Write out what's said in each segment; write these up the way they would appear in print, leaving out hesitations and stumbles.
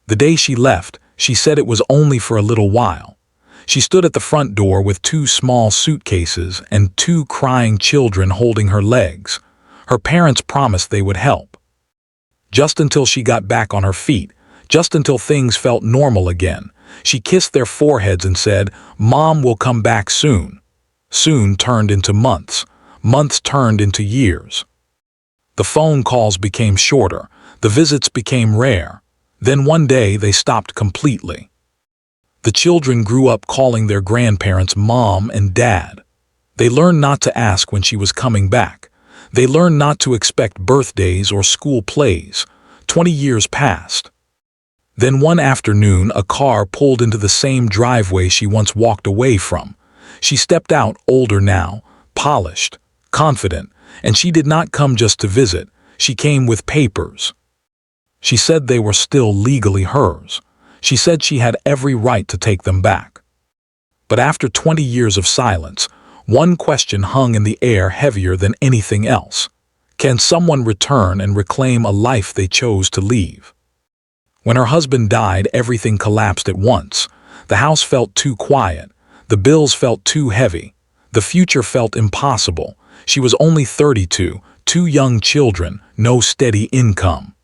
The day she left, she said it was only for a little while. She stood at the front door with 2 small suitcases and 2 crying children holding her legs. Her parents promised they would help. Just until she got back on her feet, just until things felt normal again, she kissed their foreheads and said, "Mom will come back soon." Soon turned into months. Months turned into years. The phone calls became shorter. The visits became rare. Then one day they stopped completely. The children grew up calling their grandparents Mom and Dad. They learned not to ask when she was coming back. They learned not to expect birthdays or school plays. 20 years passed. Then one afternoon, a car pulled into the same driveway she once walked away from. She stepped out, older now, polished, confident, and she did not come just to visit. She came with papers. She said they were still legally hers. She said she had every right to take them back. But after 20 years of silence, one question hung in the air heavier than anything else. Can someone return and reclaim a life they chose to leave? When her husband died, everything collapsed at once. The house felt too quiet. The bills felt too heavy. The future felt impossible. She was only 32, 2 young children, no steady income.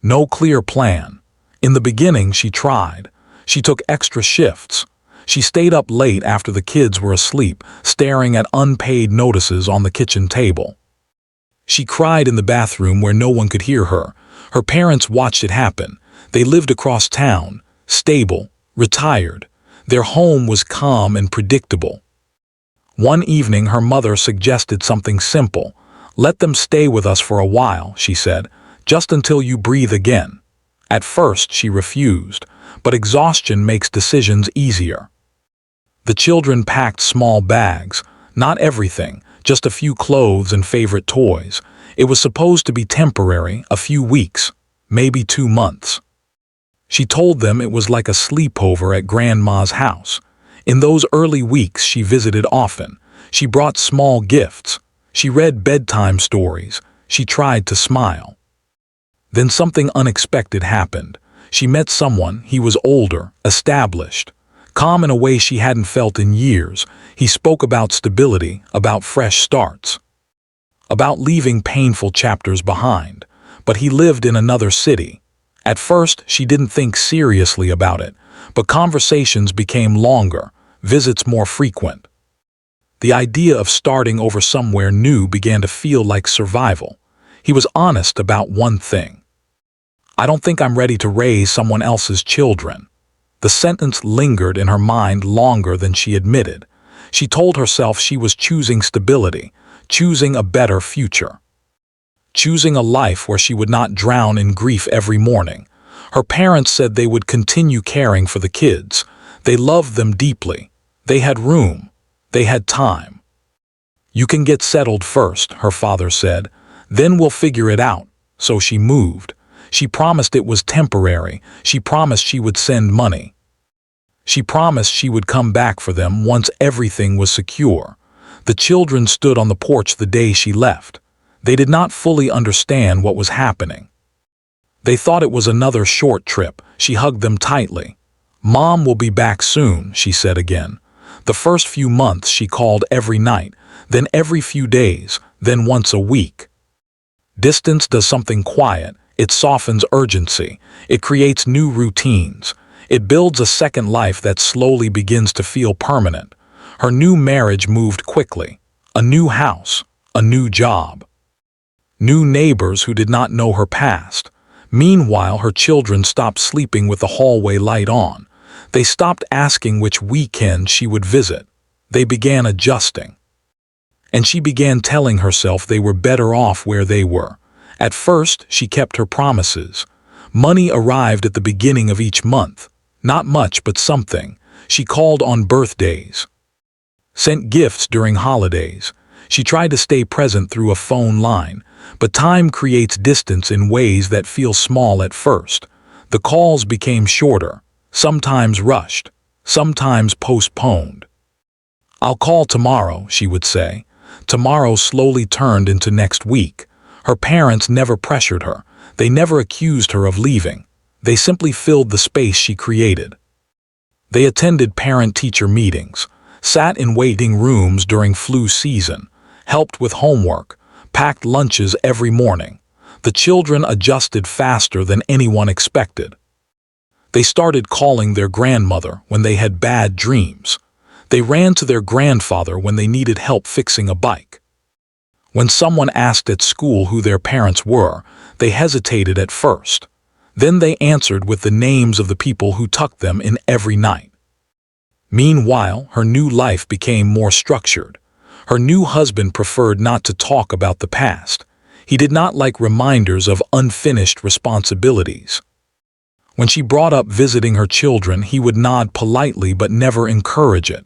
No clear plan. In the beginning, she tried. She took extra shifts. She stayed up late after the kids were asleep, staring at unpaid notices on the kitchen table. She cried in the bathroom where no one could hear her. Her parents watched it happen. They lived across town, stable, retired. Their home was calm and predictable. One evening, her mother suggested something simple. "Let them stay with us for a while," she said, "just until you breathe again." At first, she refused, but exhaustion makes decisions easier. The children packed small bags, not everything, just a few clothes and favorite toys. It was supposed to be temporary, a few weeks, maybe 2 months. She told them it was like a sleepover at Grandma's house. In those early weeks, she visited often. She brought small gifts. She read bedtime stories. She tried to smile. Then something unexpected happened. She met someone. He was older, established, calm in a way she hadn't felt in years. He spoke about stability, about fresh starts, about leaving painful chapters behind. But he lived in another city. At first, she didn't think seriously about it, but conversations became longer, visits more frequent. The idea of starting over somewhere new began to feel like survival. He was honest about one thing. "I don't think I'm ready to raise someone else's children." The sentence lingered in her mind longer than she admitted. She told herself she was choosing stability, choosing a better future, choosing a life where she would not drown in grief every morning. Her parents said they would continue caring for the kids. They loved them deeply. They had room. They had time. "You can get settled first," her father said. "Then we'll figure it out." So she moved. She promised it was temporary. She promised she would send money. She promised she would come back for them once everything was secure. The children stood on the porch the day she left. They did not fully understand what was happening. They thought it was another short trip. She hugged them tightly. "Mom will be back soon," she said again. The first few months she called every night, then every few days, then once a week. Distance does something quiet. It softens urgency. It creates new routines. It builds a second life that slowly begins to feel permanent. Her new marriage moved quickly. A new house, a new job, new neighbors who did not know her past. Meanwhile, her children stopped sleeping with the hallway light on. They stopped asking which weekend she would visit. They began adjusting. And she began telling herself they were better off where they were. At first, she kept her promises. Money arrived at the beginning of each month. Not much, but something. She called on birthdays, sent gifts during holidays. She tried to stay present through a phone line, but time creates distance in ways that feel small at first. The calls became shorter, sometimes rushed, sometimes postponed. "I'll call tomorrow," she would say. Tomorrow slowly turned into next week. Her parents never pressured her. They never accused her of leaving. They simply filled the space she created. They attended parent-teacher meetings, sat in waiting rooms during flu season, helped with homework, packed lunches every morning. The children adjusted faster than anyone expected. They started calling their grandmother when they had bad dreams. They ran to their grandfather when they needed help fixing a bike. When someone asked at school who their parents were, they hesitated at first. Then they answered with the names of the people who tucked them in every night. Meanwhile, her new life became more structured. Her new husband preferred not to talk about the past. He did not like reminders of unfinished responsibilities. When she brought up visiting her children, he would nod politely but never encourage it.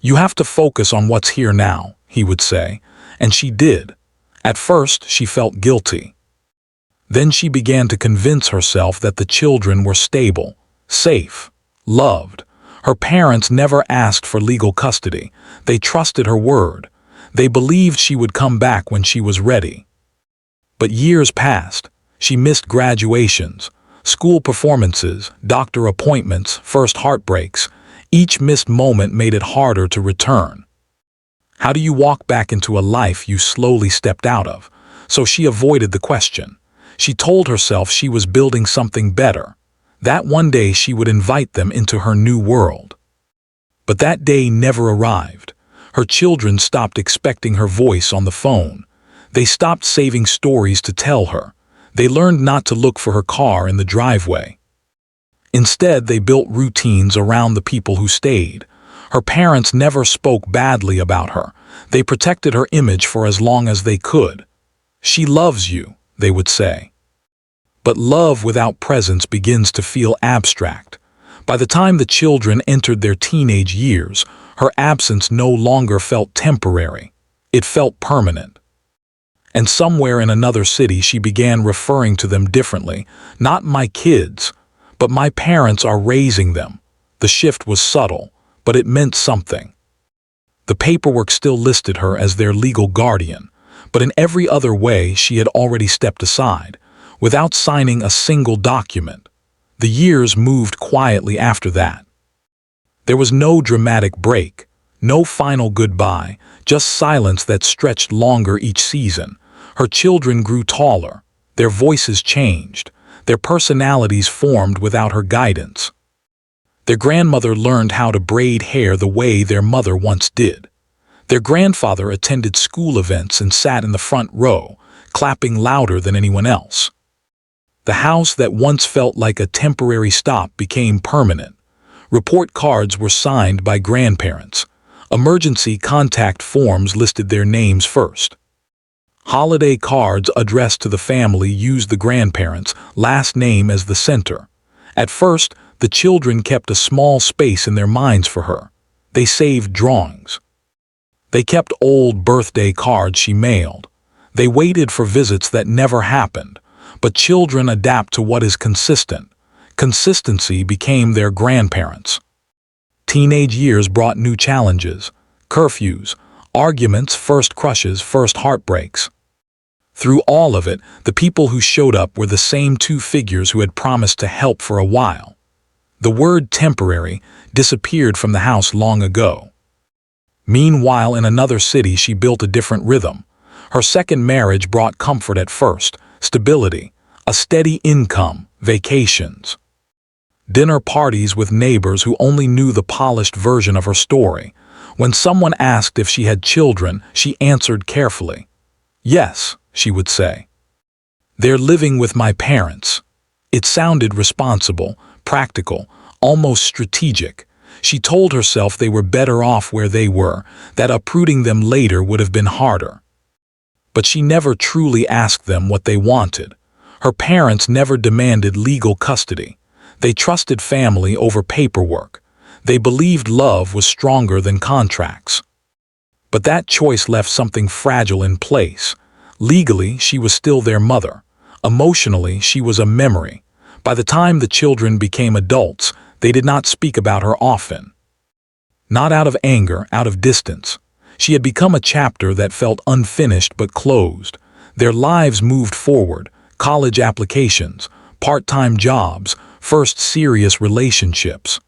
"You have to focus on what's here now," he would say, and she did. At first, she felt guilty. Then she began to convince herself that the children were stable, safe, loved. Her parents never asked for legal custody. They trusted her word. They believed she would come back when she was ready. But years passed. She missed graduations, school performances, doctor appointments, first heartbreaks. Each missed moment made it harder to return. How do you walk back into a life you slowly stepped out of? So she avoided the question. She told herself she was building something better, that one day she would invite them into her new world. But that day never arrived. Her children stopped expecting her voice on the phone. They stopped saving stories to tell her. They learned not to look for her car in the driveway. Instead, they built routines around the people who stayed. Her parents never spoke badly about her. They protected her image for as long as they could. "She loves you," they would say. But love without presence begins to feel abstract. By the time the children entered their teenage years, her absence no longer felt temporary. It felt permanent. And somewhere in another city she began referring to them differently. "Not my kids, but my parents are raising them." The shift was subtle, but it meant something. The paperwork still listed her as their legal guardian, but in every other way she had already stepped aside, without signing a single document. The years moved quietly after that. There was no dramatic break, no final goodbye, just silence that stretched longer each season. Her children grew taller, their voices changed, their personalities formed without her guidance. Their grandmother learned how to braid hair the way their mother once did. Their grandfather attended school events and sat in the front row, clapping louder than anyone else. The house that once felt like a temporary stop became permanent. Report cards were signed by grandparents. Emergency contact forms listed their names first. Holiday cards addressed to the family used the grandparents' last name as the center. At first, the children kept a small space in their minds for her. They saved drawings. They kept old birthday cards she mailed. They waited for visits that never happened. But children adapt to what is consistent. Consistency became their grandparents. Teenage years brought new challenges, curfews, arguments, first crushes, first heartbreaks. Through all of it, the people who showed up were the same two figures who had promised to help for a while. The word temporary disappeared from the house long ago. Meanwhile, in another city, she built a different rhythm. Her second marriage brought comfort at first, stability, a steady income, vacations. Dinner parties with neighbors who only knew the polished version of her story. When someone asked if she had children, she answered carefully. "Yes," she would say. "They're living with my parents." It sounded responsible, practical, almost strategic. She told herself they were better off where they were, that uprooting them later would have been harder. But she never truly asked them what they wanted. Her parents never demanded legal custody. They trusted family over paperwork. They believed love was stronger than contracts. But that choice left something fragile in place. Legally, she was still their mother. Emotionally, she was a memory. By the time the children became adults, they did not speak about her often. Not out of anger, out of distance. She had become a chapter that felt unfinished but closed. Their lives moved forward, college applications, part-time jobs, first serious relationships.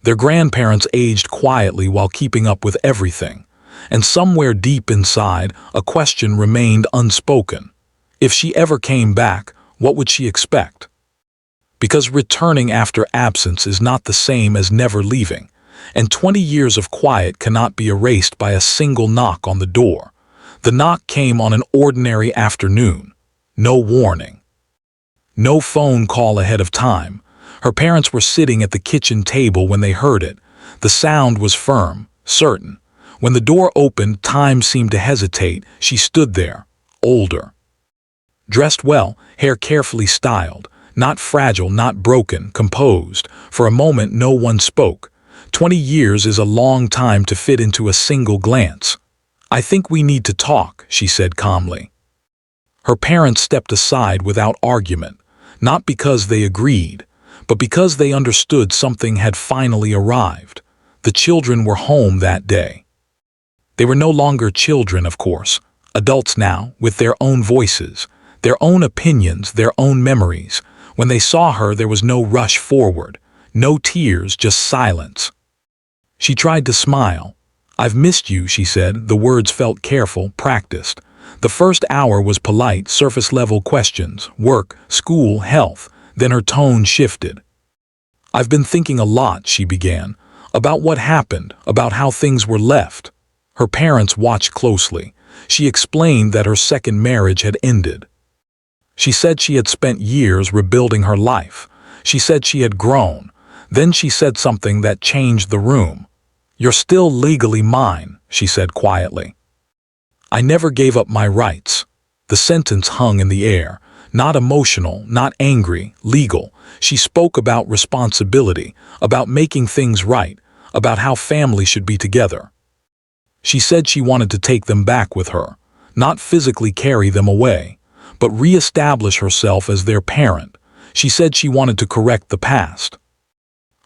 Their grandparents aged quietly while keeping up with everything, and somewhere deep inside, a question remained unspoken. If she ever came back, what would she expect? Because returning after absence is not the same as never leaving, and 20 years of quiet cannot be erased by a single knock on the door. The knock came on an ordinary afternoon. No warning. No phone call ahead of time. Her parents were sitting at the kitchen table when they heard it. The sound was firm, certain. When the door opened, time seemed to hesitate. She stood there, older. Dressed well, hair carefully styled. Not fragile, not broken, composed. For a moment, no one spoke. 20 years is a long time to fit into a single glance. "I think we need to talk," she said calmly. Her parents stepped aside without argument, not because they agreed, but because they understood something had finally arrived. The children were home that day. They were no longer children, of course, adults now, with their own voices, their own opinions, their own memories. When they saw her, there was no rush forward, no tears, just silence. She tried to smile. "I've missed you," she said. The words felt careful, practiced. The first hour was polite, surface-level questions, work, school, health. Then her tone shifted. "I've been thinking a lot," she began, "about what happened, about how things were left." Her parents watched closely. She explained that her second marriage had ended. She said she had spent years rebuilding her life. She said she had grown. Then she said something that changed the room. "You're still legally mine," she said quietly. "I never gave up my rights." The sentence hung in the air. Not emotional, not angry, legal. She spoke about responsibility, about making things right, about how family should be together. She said she wanted to take them back with her, not physically carry them away, but re-establish herself as their parent. She said she wanted to correct the past.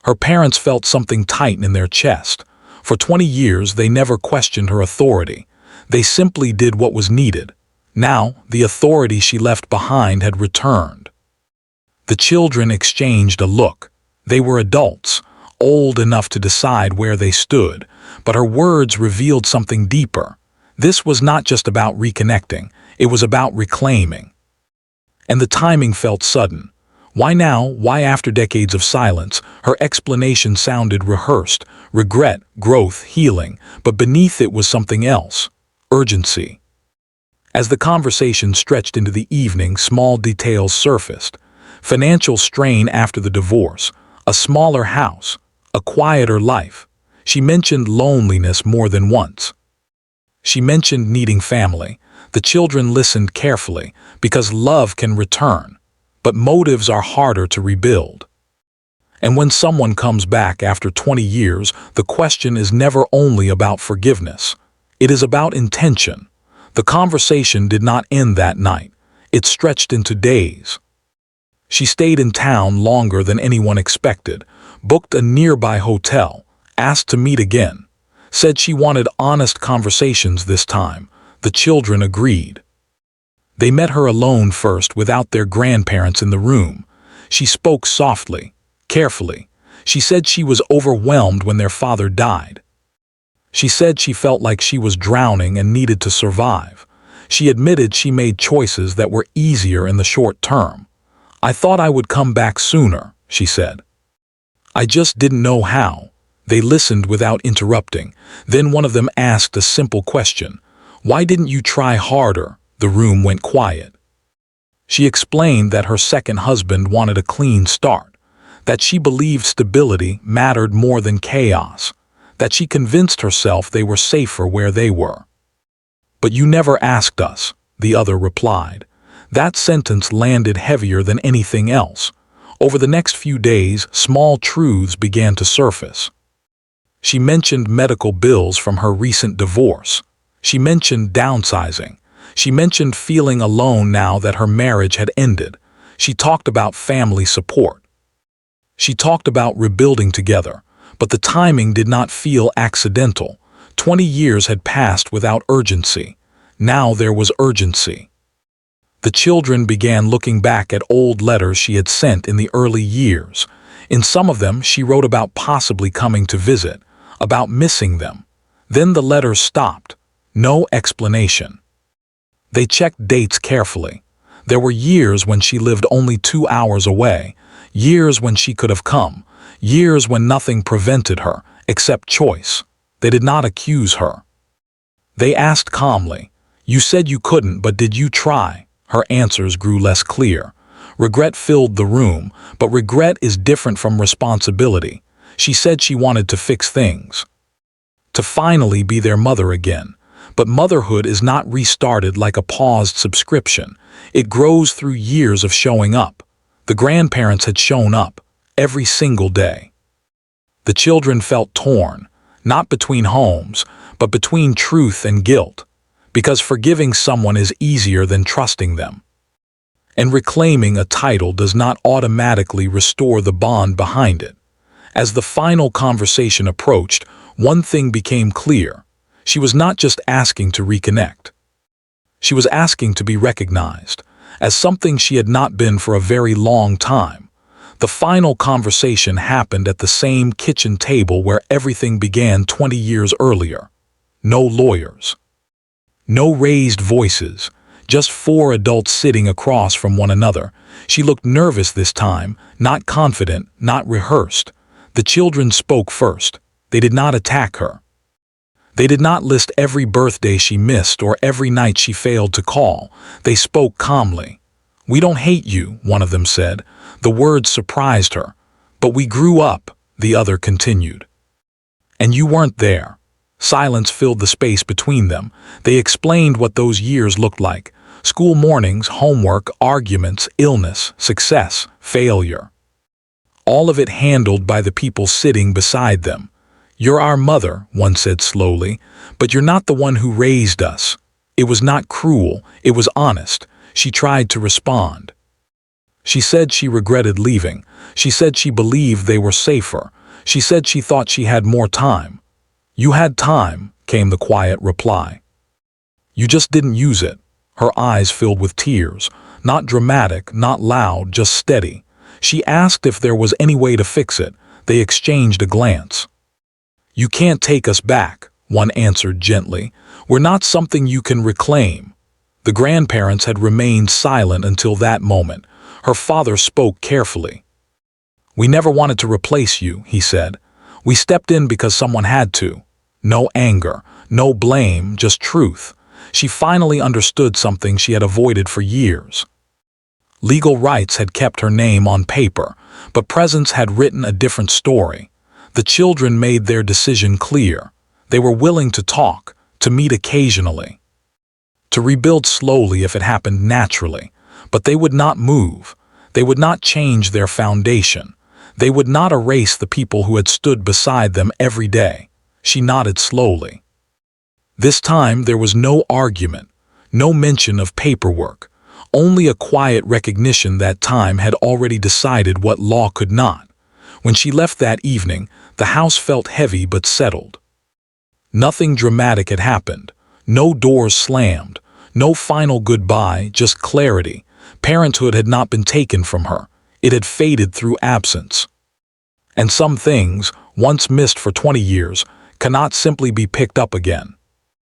Her parents felt something tighten in their chest. For 20 years, they never questioned her authority. They simply did what was needed. Now, the authority she left behind had returned. The children exchanged a look. They were adults, old enough to decide where they stood, but her words revealed something deeper. This was not just about reconnecting, it was about reclaiming. And the timing felt sudden. Why now? Why after decades of silence? Her explanation sounded rehearsed. Regret, growth, healing, but beneath it was something else. Urgency. As the conversation stretched into the evening, small details surfaced. Financial strain after the divorce, a smaller house, a quieter life. She mentioned loneliness more than once. She mentioned needing family. The children listened carefully, because love can return, but motives are harder to rebuild. And when someone comes back after 20 years, the question is never only about forgiveness. It is about intention. The conversation did not end that night. It stretched into days. She stayed in town longer than anyone expected, booked a nearby hotel, asked to meet again, said she wanted honest conversations this time. The children agreed. They met her alone first, without their grandparents in the room. She spoke softly, carefully. She said she was overwhelmed when their father died. She said she felt like she was drowning and needed to survive. She admitted she made choices that were easier in the short term. "I thought I would come back sooner," she said. "I just didn't know how." They listened without interrupting. Then one of them asked a simple question. "Why didn't you try harder?" The room went quiet. She explained that her second husband wanted a clean start, that she believed stability mattered more than chaos, that she convinced herself they were safer where they were. "But you never asked us," the other replied. That sentence landed heavier than anything else. Over the next few days, small truths began to surface. She mentioned medical bills from her recent divorce. She mentioned downsizing. She mentioned feeling alone now that her marriage had ended. She talked about family support. She talked about rebuilding together, but the timing did not feel accidental. 20 years had passed without urgency. Now there was urgency. The children began looking back at old letters she had sent in the early years. In some of them, she wrote about possibly coming to visit, about missing them. Then the letters stopped. No explanation. They checked dates carefully. There were years when she lived only 2 hours away, years when she could have come, years when nothing prevented her, except choice. They did not accuse her. They asked calmly, "You said you couldn't, but did you try?" Her answers grew less clear. Regret filled the room, but regret is different from responsibility. She said she wanted to fix things, to finally be their mother again. But motherhood is not restarted like a paused subscription. It grows through years of showing up. The grandparents had shown up, every single day. The children felt torn, not between homes, but between truth and guilt, because forgiving someone is easier than trusting them. And reclaiming a title does not automatically restore the bond behind it. As the final conversation approached, one thing became clear. She was not just asking to reconnect. She was asking to be recognized as something she had not been for a very long time. The final conversation happened at the same kitchen table where everything began 20 years earlier. No lawyers. No raised voices. Just 4 adults sitting across from one another. She looked nervous this time, not confident, not rehearsed. The children spoke first. They did not attack her. They did not list every birthday she missed or every night she failed to call. They spoke calmly. "We don't hate you," one of them said. The words surprised her. "But we grew up," the other continued. "And you weren't there." Silence filled the space between them. They explained what those years looked like. School mornings, homework, arguments, illness, success, failure. All of it handled by the people sitting beside them. "You're our mother," one said slowly, "but you're not the one who raised us." It was not cruel, it was honest. She tried to respond. She said she regretted leaving. She said she believed they were safer. She said she thought she had more time. "You had time," came the quiet reply. "You just didn't use it." Her eyes filled with tears, not dramatic, not loud, just steady. She asked if there was any way to fix it. They exchanged a glance. "You can't take us back," one answered gently. "We're not something you can reclaim." The grandparents had remained silent until that moment. Her father spoke carefully. "We never wanted to replace you," he said. "We stepped in because someone had to." No anger, no blame, just truth. She finally understood something she had avoided for years. Legal rights had kept her name on paper, but presence had written a different story. The children made their decision clear. They were willing to talk, to meet occasionally, to rebuild slowly if it happened naturally. But they would not move. They would not change their foundation. They would not erase the people who had stood beside them every day. She nodded slowly. This time there was no argument, no mention of paperwork, only a quiet recognition that time had already decided what law could not. When she left that evening, the house felt heavy but settled. Nothing dramatic had happened. No doors slammed. No final goodbye, just clarity. Parenthood had not been taken from her. It had faded through absence. And some things, once missed for 20 years, cannot simply be picked up again.